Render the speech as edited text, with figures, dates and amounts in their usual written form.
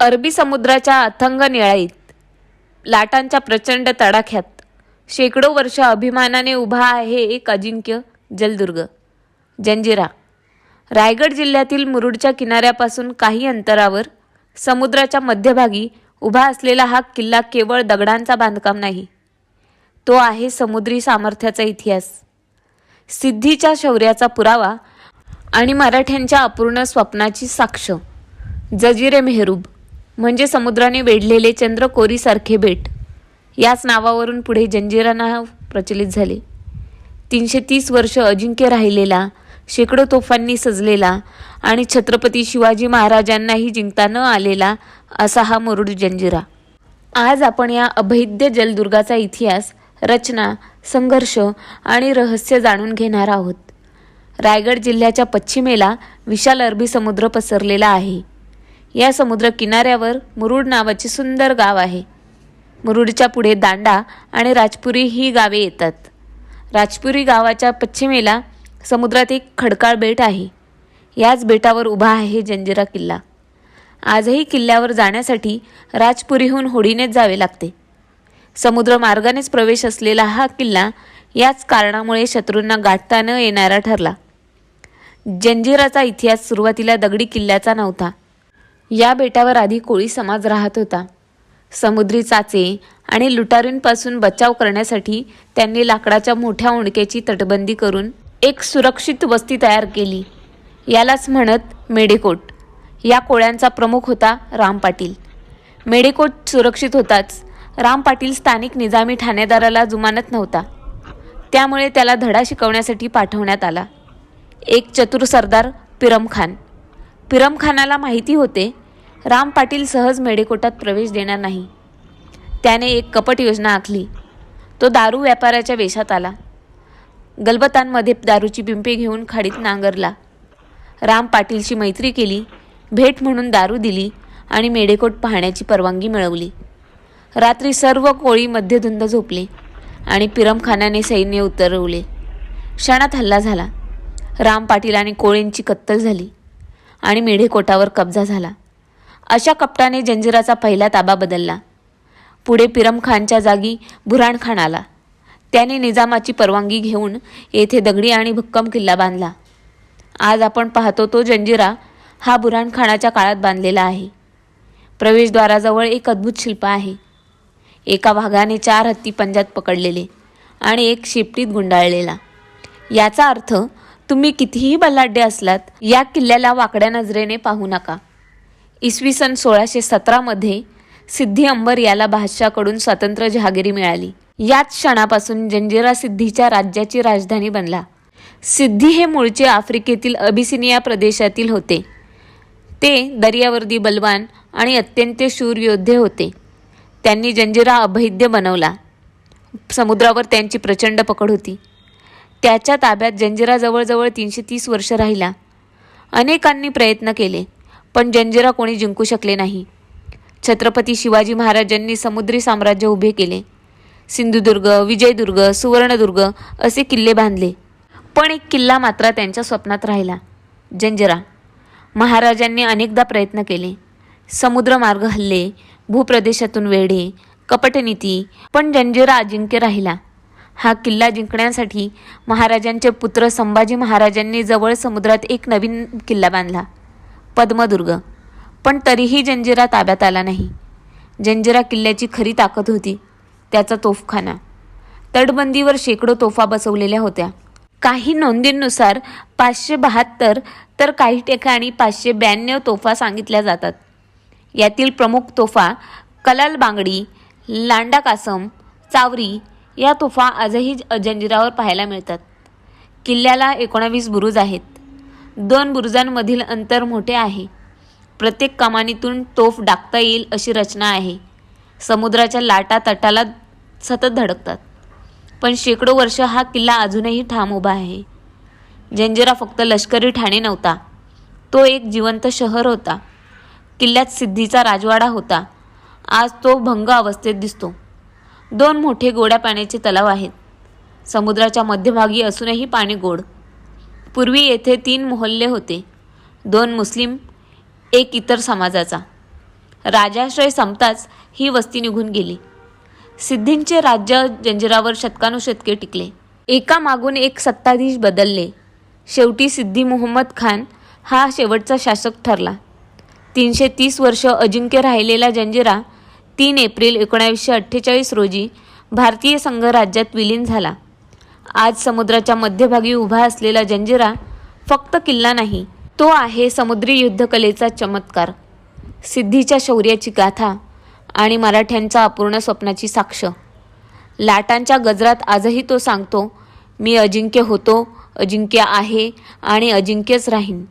अरबी समुद्राच्या अथांग निळाईत, लाटांच्या प्रचंड तडाख्यात शेकडो वर्ष अभिमानाने उभा आहे एक अजिंक्य जलदुर्ग, जंजिरा. रायगड जिल्ह्यातील मुरुडच्या किनाऱ्यापासून काही अंतरावर समुद्राच्या मध्यभागी उभा असलेला हा किल्ला केवळ दगडांचा बांधकाम नाही, तो आहे समुद्री सामर्थ्याचा इतिहास, सिद्धीच्या शौर्याचा पुरावा आणि मराठ्यांच्या अपूर्ण स्वप्नाची साक्ष. जजिरे मेहरूब म्हणजे समुद्राने वेढलेले चंद्रकोरीसारखे बेट. याच नावावरून पुढे जंजिरा नाव प्रचलित झाले. 330 वर्ष अजिंक्य राहिलेला, शेकडो तोफांनी सजलेला आणि छत्रपती शिवाजी महाराजांनाही जिंकता न आलेला असा हा मुरुड जंजिरा. आज आपण या अभेद्य जलदुर्गाचा इतिहास, रचना, संघर्ष आणि रहस्य जाणून घेणार आहोत. रायगड जिल्ह्याच्या पश्चिमेला विशाल अरबी समुद्र पसरलेला आहे. या समुद्र किनाऱ्यावर मुरुड नावाचे सुंदर गाव आहे. मुरुडच्या पुढे दांडा आणि राजपुरी ही गावे येतात. राजपुरी गावाच्या पश्चिमेला समुद्रात एक खडकाळ बेट आहे. याच बेटावर उभा आहे जंजिरा किल्ला. आजही किल्ल्यावर जाण्यासाठी राजपुरीहून होडीनेच जावे लागते. समुद्र मार्गानेच प्रवेश असलेला हा किल्ला याच कारणामुळे शत्रूंना गाठता न येणारा ठरला. जंजिराचा इतिहास सुरुवातीला दगडी किल्ल्याचा नव्हता. या बेटावर आधी कोळी समाज राहत होता. समुद्री चाचे आणि लुटारूंपासून बचाव करण्यासाठी त्यांनी लाकडाच्या मोठ्या उंडक्याची तटबंदी करून एक सुरक्षित वस्ती तयार केली. यालाच म्हणत मेढेकोट. या कोळ्यांचा प्रमुख होता राम पाटील. मेढेकोट सुरक्षित होताच राम पाटील स्थानिक निजामी ठाणेदाराला जुमानत नव्हता. त्यामुळे त्याला धडा शिकवण्यासाठी पाठवण्यात आला. एक चतुर सरदार पिरमखान. पिरमखानाला माहिती होते राम पाटील सहज मेढेकोटात प्रवेश देणार नाही. त्याने एक कपट योजना आखली. तो दारू व्यापाऱ्याच्या वेशात आला. गलबतांमध्ये दारूची पिंपे घेऊन खाडीत नांगरला. राम पाटीलशी मैत्री केली, भेट म्हणून दारू दिली आणि मेढेकोट पाहण्याची परवानगी मिळवली. रात्री सर्व कोळी मध्यधुंद झोपले आणि पिरमखानाने सैन्य उतरवले. क्षणात हल्ला झाला. राम पाटील आणि कोळींची कत्तल झाली आणि मेढेकोटावर कब्जा झाला. अशा कपटाने जंजिराचा पहिला ताबा बदलला. पुढे पिरमखानच्या जागी बुऱ्हाणखान आला. त्याने निजामाची परवानगी घेऊन येथे दगडी आणि भक्कम किल्ला बांधला. आज आपण पाहतो तो जंजिरा हा बुऱ्हाणखानाच्या काळात बांधलेला आहे. प्रवेशद्वाराजवळ एक अद्भुत शिल्प आहे. एका वाघाने 4 हत्ती पंजात पकडलेले आणि एक शेपटीत गुंडाळलेला. याचा अर्थ तुम्ही कितीही बलाढ्य असलात, या किल्ल्याला वाकड्या नजरेने पाहू नका. इसवी सन 1617 मध्ये सिद्धी अंबर याला बादशाहकडून स्वतंत्र जहागिरी मिळाली. याच क्षणापासून जंजिरा सिद्धीच्या राज्याची राजधानी बनला. सिद्धी हे मूळचे आफ्रिकेतील अबिसिनिया प्रदेशातील होते. ते दर्यावर्दी बलवान आणि अत्यंत शूर योद्धे होते. त्यांनी जंजिरा अभेद्य बनवला. समुद्रावर त्यांची प्रचंड पकड होती. त्याच्या ताब्यात जंजिरा जवळजवळ 330 वर्ष राहिला. अनेकांनी प्रयत्न केले, पण जंजिरा कोणी जिंकू शकले नाही. छत्रपती शिवाजी महाराजांनी समुद्री साम्राज्य उभे केले. सिंधुदुर्ग, विजयदुर्ग, सुवर्णदुर्ग असे किल्ले बांधले. पण एक किल्ला मात्र त्यांच्या स्वप्नात राहिला, जंजिरा. महाराजांनी अनेकदा प्रयत्न केले. समुद्रमार्ग हल्ले, भूप्रदेशातून वेढे, कपटनीती, पण जंजिरा अजिंक्य राहिला. हा किल्ला जिंकण्यासाठी महाराजांचे पुत्र संभाजी महाराजांनी जवळ समुद्रात एक नवीन किल्ला बांधला, पद्मदुर्ग. पण तरीही जंजिरा ताब्यात आला नाही. जंजिरा किल्ल्याची खरी ताकद होती त्याचा तोफखाना. तटबंदीवर शेकडो तोफा बसवलेल्या होत्या. काही नोंदींनुसार 572 तर काही ठिकाणी 592 तोफा सांगितल्या जातात. यातील प्रमुख तोफा कलाल बांगडी, लांडा कासम, चावरी या तोफा आजही जंजिरावर पाहायला मिळतात. किल्ल्याला 19 बुरुज आहेत. 2 बुरुजांमधील अंतर मोठे आहे. प्रत्येक कमानीतून तोफ डागता येईल अशी रचना आहे. समुद्राच्या लाटा तटाला सतत धडकतात, पण शेकडो वर्ष हा किल्ला अजूनही ठाम उभा आहे. जंजिरा फक्त लष्करी ठाणे नव्हता, तो एक जिवंत शहर होता. किल्ल्यात सिद्धीचा राजवाडा होता. आज तो भंग अवस्थेत दिसतो. 2 मोठे गोड्या पाण्याचे तलाव आहेत. समुद्राच्या मध्यभागी असूनही पाणी गोड. पूर्वी येथे 3 मोहल्ले होते, 2 मुस्लिम, एक इतर समाजाचा. राजाश्रय संपताच ही वस्ती निघून गेली. सिद्धींचे राज्य जंजिरावर शतकानुशतके टिकले. एका मागून एक सत्ताधीश बदलले. शेवटी सिद्दी मुहम्मद खान हा शेवटचा शासक ठरला. 330 वर्ष अजिंक्य राहिलेला जंजिरा 3 एप्रिल 1948 रोजी भारतीय संघराज्यात विलीन झाला. आज समुद्राच्या मध्यभागी उभा असलेला जंजिरा फक्त किल्ला नाही, तो आहे समुद्री युद्धकलेचा चमत्कार, सिद्धीच्या शौर्याची गाथा आणि मराठ्यांच्या अपूर्ण स्वप्नाची साक्ष. लाटांच्या गजरात आजही तो सांगतो, मी अजिंक्य होतो, अजिंक्य आहे आणि अजिंक्यच राहीन.